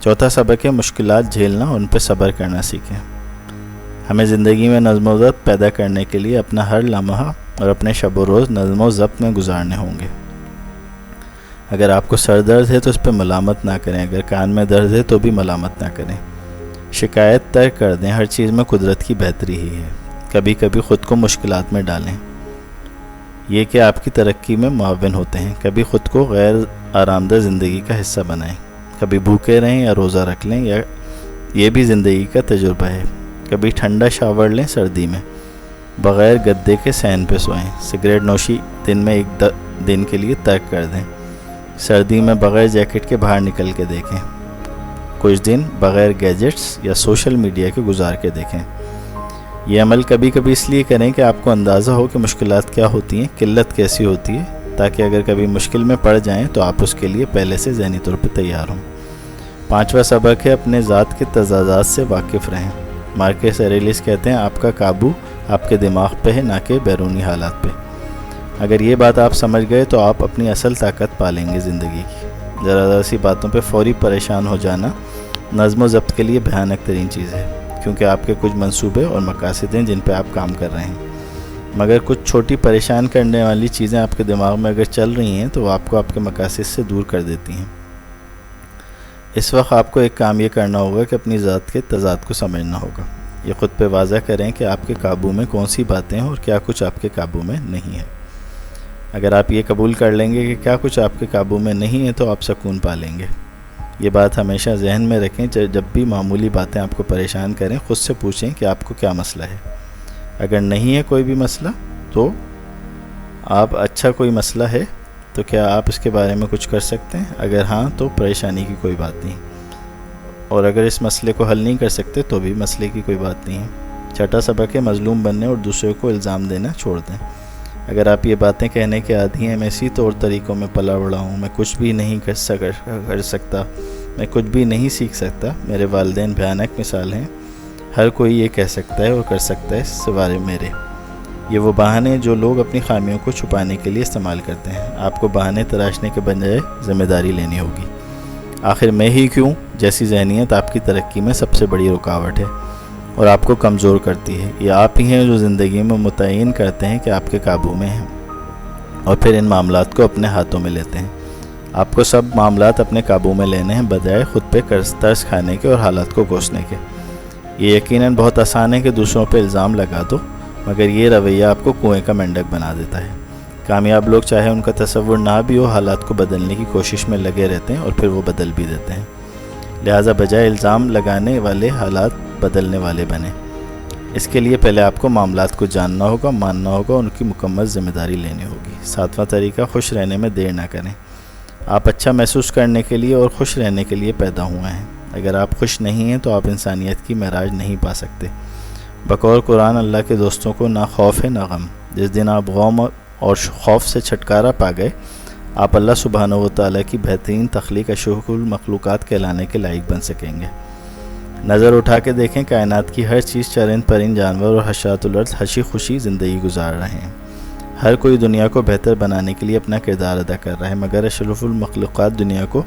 چوتھا سبق ہے مشکلات جھیلنا، ان پہ صبر کرنا سیکھیں۔ ہمیں زندگی میں نظم و ضبط پیدا کرنے کے لیے اپنا ہر لمحہ اور اپنے شب و روز نظم و ضبط میں گزارنے ہوں گے۔ اگر آپ کو سر درد ہے تو اس پہ ملامت نہ کریں، اگر کان میں درد ہے تو بھی ملامت نہ کریں۔ شکایت ترک کر دیں، ہر چیز میں قدرت کی بہتری ہی ہے۔ کبھی کبھی خود کو مشکلات میں ڈالیں، یہ کہ آپ کی ترقی میں معاون ہوتے ہیں۔ کبھی خود کو غیر آرام دہ زندگی کا حصہ بنائیں، کبھی بھوکے رہیں یا روزہ رکھ لیں، یا یہ بھی زندگی کا تجربہ ہے۔ کبھی ٹھنڈا شاور لیں سردی میں، بغیر گدے کے صحن پہ سوئیں۔ سگریٹ نوشی دن میں ایک دن کے لیے ترک کر دیں۔ سردی میں بغیر جیکٹ کے باہر نکل کے دیکھیں، کچھ دن بغیر گیجٹس یا سوشل میڈیا کے گزار کے دیکھیں۔ یہ عمل کبھی کبھی اس لیے کریں کہ آپ کو اندازہ ہو کہ مشکلات کیا ہوتی ہیں، قلت کیسی ہوتی ہے، تاکہ اگر کبھی مشکل میں پڑ جائیں تو آپ اس کے لیے پہلے سے ذہنی طور پہ تیار ہوں۔ پانچواں سبق ہے اپنے ذات کے تضادات سے واقف رہیں۔ مارکس ایریلیس کہتے ہیں آپ کا قابو آپ کے دماغ پہ ہے، نہ کہ بیرونی حالات پہ۔ اگر یہ بات آپ سمجھ گئے تو آپ اپنی اصل طاقت پالیں گے زندگی کی۔ ذرا سی باتوں پہ فوری پریشان ہو جانا نظم و ضبط کے لیے بھیانک ترین چیز ہے، کیونکہ آپ کے کچھ منصوبے اور مقاصد ہیں جن پہ آپ کام کر رہے ہیں، مگر کچھ چھوٹی پریشان کرنے والی چیزیں آپ کے دماغ میں اگر چل رہی ہیں تو وہ آپ کو آپ کے مقاصد سے دور کر دیتی ہیں۔ اس وقت آپ کو ایک کام یہ کرنا ہوگا کہ اپنی ذات کے تضاد کو سمجھنا ہوگا۔ یہ خود پہ واضح کریں کہ آپ کے قابو میں کون سی باتیں ہیں اور کیا کچھ آپ کے قابو میں نہیں ہے۔ اگر آپ یہ قبول کر لیں گے کہ کیا کچھ آپ کے قابو میں نہیں ہے تو آپ سکون پا لیں گے۔ یہ بات ہمیشہ ذہن میں رکھیں، جب بھی معمولی باتیں آپ کو پریشان کریں خود سے پوچھیں کہ آپ کو کیا مسئلہ ہے۔ اگر نہیں ہے کوئی بھی مسئلہ تو آپ اچھا کوئی مسئلہ ہے تو کیا آپ اس کے بارے میں کچھ کر سکتے ہیں؟ اگر ہاں تو پریشانی کی کوئی بات نہیں، اور اگر اس مسئلے کو حل نہیں کر سکتے تو بھی مسئلے کی کوئی بات نہیں ہے۔ چھٹا سبق ہے مظلوم بننے اور دوسرے کو الزام دینا چھوڑ دیں۔ اگر آپ یہ باتیں کہنے کے عادی ہیں میں اسی طور طریقوں میں پلا بڑھا ہوں، میں کچھ بھی نہیں کر سکتا، میں کچھ بھی نہیں سیکھ سکتا، میرے والدین بھیانک مثال ہیں، ہر کوئی یہ کہہ سکتا ہے اور کر سکتا ہے سوائے میرے، یہ وہ بہانے جو لوگ اپنی خامیوں کو چھپانے کے لیے استعمال کرتے ہیں۔ آپ کو بہانے تراشنے کے بجائے ذمہ داری لینی ہوگی۔ آخر میں ہی کیوں جیسی ذہنیت آپ کی ترقی میں سب سے بڑی رکاوٹ ہے اور آپ کو کمزور کرتی ہے۔ یہ آپ ہی ہیں جو زندگی میں متعین کرتے ہیں کہ آپ کے قابو میں ہیں اور پھر ان معاملات کو اپنے ہاتھوں میں لیتے ہیں۔ آپ کو سب معاملات اپنے قابو میں لینے ہیں بجائے خود پہ ترس کھانے کے اور حالات کو کوسنے کے۔ یہ یقیناً بہت آسان ہے کہ دوسروں پہ الزام لگا دو، مگر یہ رویہ آپ کو کنویں کا مینڈک بنا دیتا ہے۔ کامیاب لوگ چاہے ان کا تصور نہ بھی ہو حالات کو بدلنے کی کوشش میں لگے رہتے ہیں اور پھر وہ بدل بھی دیتے ہیں۔ لہٰذا بجائے الزام لگانے والے حالات بدلنے والے بنیں۔ اس کے لیے پہلے آپ کو معاملات کو جاننا ہوگا، ماننا ہوگا، ان کی مکمل ذمہ داری لینی ہوگی۔ ساتواں طریقہ خوش رہنے میں دیر نہ کریں۔ آپ اچھا محسوس کرنے کے لیے اور خوش رہنے کے لیے پیدا ہوئے ہیں۔ اگر آپ خوش نہیں ہیں تو آپ انسانیت کی معراج نہیں پا سکتے۔ بقول قرآن اللہ کے دوستوں کو نہ خوف ہے نہ غم۔ جس دن آپ غم اور خوف سے چھٹکارا پا گئے آپ اللہ سبحانہ و تعالیٰ کی بہترین تخلیق اشرف المخلوقات کہلانے کے لائق بن سکیں گے۔ نظر اٹھا کے دیکھیں، کائنات کی ہر چیز، چرند پرند جانور اور حشرات الارض ہنسی خوشی زندگی گزار رہے ہیں۔ ہر کوئی دنیا کو بہتر بنانے کے لیے اپنا کردار ادا کر رہا ہے، مگر اشرف المخلوقات دنیا کو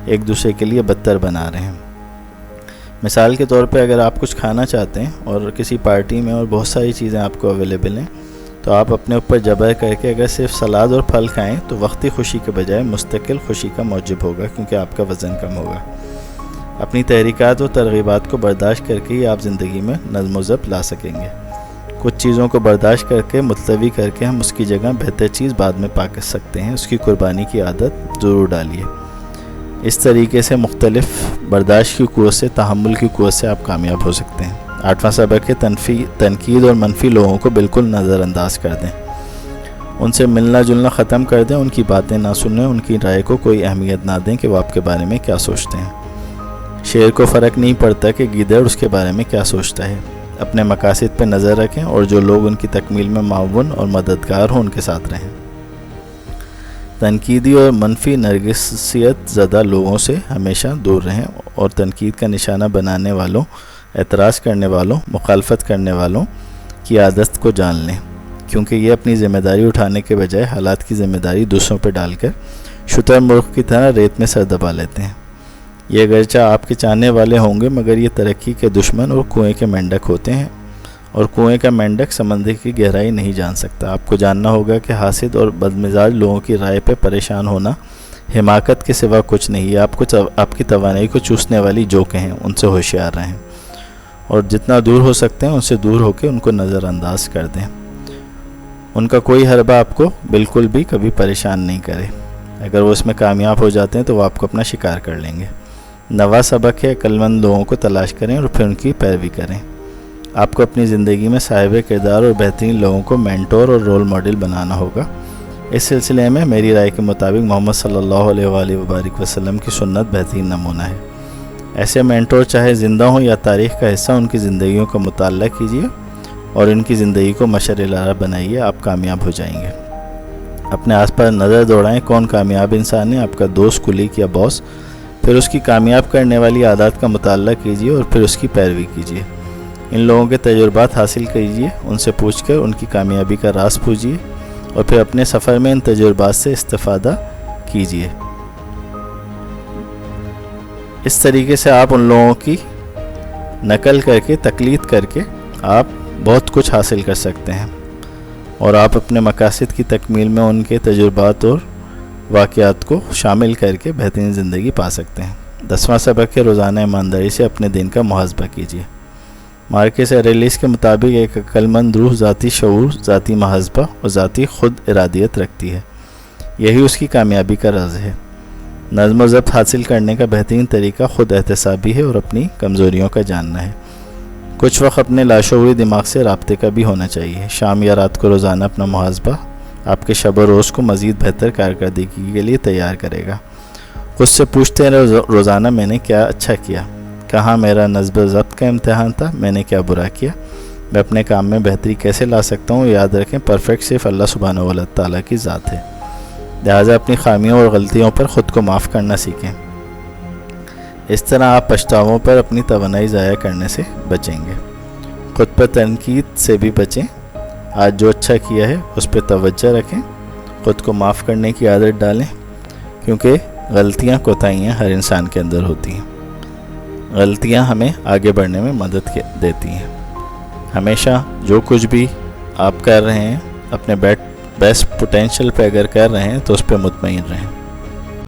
ایک دوسرے کے لیے بدتر بنا رہے ہیں۔ مثال کے طور پہ اگر آپ کچھ کھانا چاہتے ہیں اور کسی پارٹی میں اور بہت ساری چیزیں آپ کو اویلیبل ہیں تو آپ اپنے اوپر جبر کر کے اگر صرف سلاد اور پھل کھائیں تو وقتی خوشی کے بجائے مستقل خوشی کا موجب ہوگا، کیونکہ آپ کا وزن کم ہوگا۔ اپنی تحریکات و ترغیبات کو برداشت کر کے ہی آپ زندگی میں نظم و ضبط لا سکیں گے۔ کچھ چیزوں کو برداشت کر کے ملتوی کر کے ہم اس کی جگہ بہتر چیز بعد میں پا کر سکتے ہیں۔ اس کی قربانی کی عادت ضرور ڈالیے۔ اس طریقے سے مختلف برداشت کی قوت سے، تحمل کی قوت سے آپ کامیاب ہو سکتے ہیں۔ آٹھواں سبق ہے تنقید اور منفی لوگوں کو بالکل نظر انداز کر دیں۔ ان سے ملنا جلنا ختم کر دیں، ان کی باتیں نہ سنیں، ان کی رائے کو کوئی اہمیت نہ دیں کہ وہ آپ کے بارے میں کیا سوچتے ہیں۔ شیر کو فرق نہیں پڑتا کہ گیدڑ اس کے بارے میں کیا سوچتا ہے۔ اپنے مقاصد پہ نظر رکھیں اور جو لوگ ان کی تکمیل میں معاون اور مددگار ہوں ان کے ساتھ رہیں۔ تنقیدی اور منفی نرگسیت زدہ لوگوں سے ہمیشہ دور رہیں اور تنقید کا نشانہ بنانے والوں، اعتراض کرنے والوں، مخالفت کرنے والوں کی عادت کو جان لیں، کیونکہ یہ اپنی ذمہ داری اٹھانے کے بجائے حالات کی ذمہ داری دوسروں پہ ڈال کر شتر مرغ کی طرح ریت میں سر دبا لیتے ہیں۔ یہ اگرچہ آپ کے چاہنے والے ہوں گے مگر یہ ترقی کے دشمن اور کنویں کے مینڈک ہوتے ہیں، اور کنویں کا مینڈک سمندر کی گہرائی نہیں جان سکتا۔ آپ کو جاننا ہوگا کہ حاسد اور بدمزاج لوگوں کی رائے پہ پریشان ہونا حماقت کے سوا کچھ نہیں ہے۔ آپ کی توانائی کو چوسنے والی جوکیں ہیں، ان سے ہوشیار رہیں، اور جتنا دور ہو سکتے ہیں ان سے دور ہو کے ان کو نظر انداز کر دیں۔ ان کا کوئی حربہ آپ کو بالکل بھی کبھی پریشان نہیں کرے۔ اگر وہ اس میں کامیاب ہو جاتے ہیں تو وہ آپ کو اپنا شکار کر لیں گے۔ نواں سبق ہے، عقل مند لوگوں کو تلاش کریں اور پھر ان کی پیروی کریں۔ آپ کو اپنی زندگی میں صاحب کردار اور بہترین لوگوں کو مینٹور اور رول ماڈل بنانا ہوگا۔ اس سلسلے میں میری رائے کے مطابق محمد صلی اللہ علیہ وآلہ وبارک وسلم کی سنت بہترین نمونہ ہے۔ ایسے مینٹور چاہے زندہ ہوں یا تاریخ کا حصہ، ان کی زندگیوں کا مطالعہ کیجیے اور ان کی زندگی کو مشعل راہ بنائیے، آپ کامیاب ہو جائیں گے۔ اپنے آس پاس نظر دوڑائیں، کون کامیاب انسان ہے، آپ کا دوست، کلیگ یا باس، پھر اس کی کامیاب کرنے والی عادات کا مطالعہ کیجیے اور پھر اس کی پیروی کیجیے۔ ان لوگوں کے تجربات حاصل کیجیے، ان سے پوچھ کر ان کی کامیابی کا راز پوچھیے اور پھر اپنے سفر میں ان تجربات سے استفادہ کیجیے۔ اس طریقے سے آپ ان لوگوں کی نقل کر کے، تقلید کر کے آپ بہت کچھ حاصل کر سکتے ہیں، اور آپ اپنے مقاصد کی تکمیل میں ان کے تجربات اور واقعات کو شامل کر کے بہترین زندگی پا سکتے ہیں۔ 10واں سبق ہے، روزانہ ایمانداری سے اپنے دن کا محاسبہ کیجیے۔ مارکس ایریلیس کے مطابق ایک عقل مند روح ذاتی شعور، ذاتی محاسبہ اور ذاتی خود ارادیت رکھتی ہے۔ یہی اس کی کامیابی کا راز ہے۔ نظم و ضبط حاصل کرنے کا بہترین طریقہ خود احتسابی ہے اور اپنی کمزوریوں کا جاننا ہے۔ کچھ وقت اپنے لاشعوری دماغ سے رابطے کا بھی ہونا چاہیے۔ شام یا رات کو روزانہ اپنا محاسبہ آپ کے شب و روز کو مزید بہتر کارکردگی کے لیے تیار کرے گا۔ خود سے پوچھتے ہیں روزانہ میں نے کیا اچھا کیا، کہاں میرا نظم و ضبط کا امتحان تھا، میں نے کیا برا کیا، میں اپنے کام میں بہتری کیسے لا سکتا ہوں۔ یاد رکھیں پرفیکٹ صرف اللہ سبحانہ و تعالیٰ کی ذات ہے، لہٰذا اپنی خامیوں اور غلطیوں پر خود کو معاف کرنا سیکھیں۔ اس طرح آپ پچھتاووں پر اپنی توانائی ضائع کرنے سے بچیں گے۔ خود پر تنقید سے بھی بچیں۔ آج جو اچھا کیا ہے اس پہ توجہ رکھیں، خود کو معاف کرنے کی عادت ڈالیں، کیونکہ غلطیاں، کوتاہیاں ہر انسان کے اندر ہوتی ہیں۔ غلطیاں ہمیں آگے بڑھنے میں مدد دیتی ہیں۔ ہمیشہ جو کچھ بھی آپ کر رہے ہیں اپنے بیسٹ پوٹینشیل پہ اگر کر رہے ہیں تو اس پہ مطمئن رہیں۔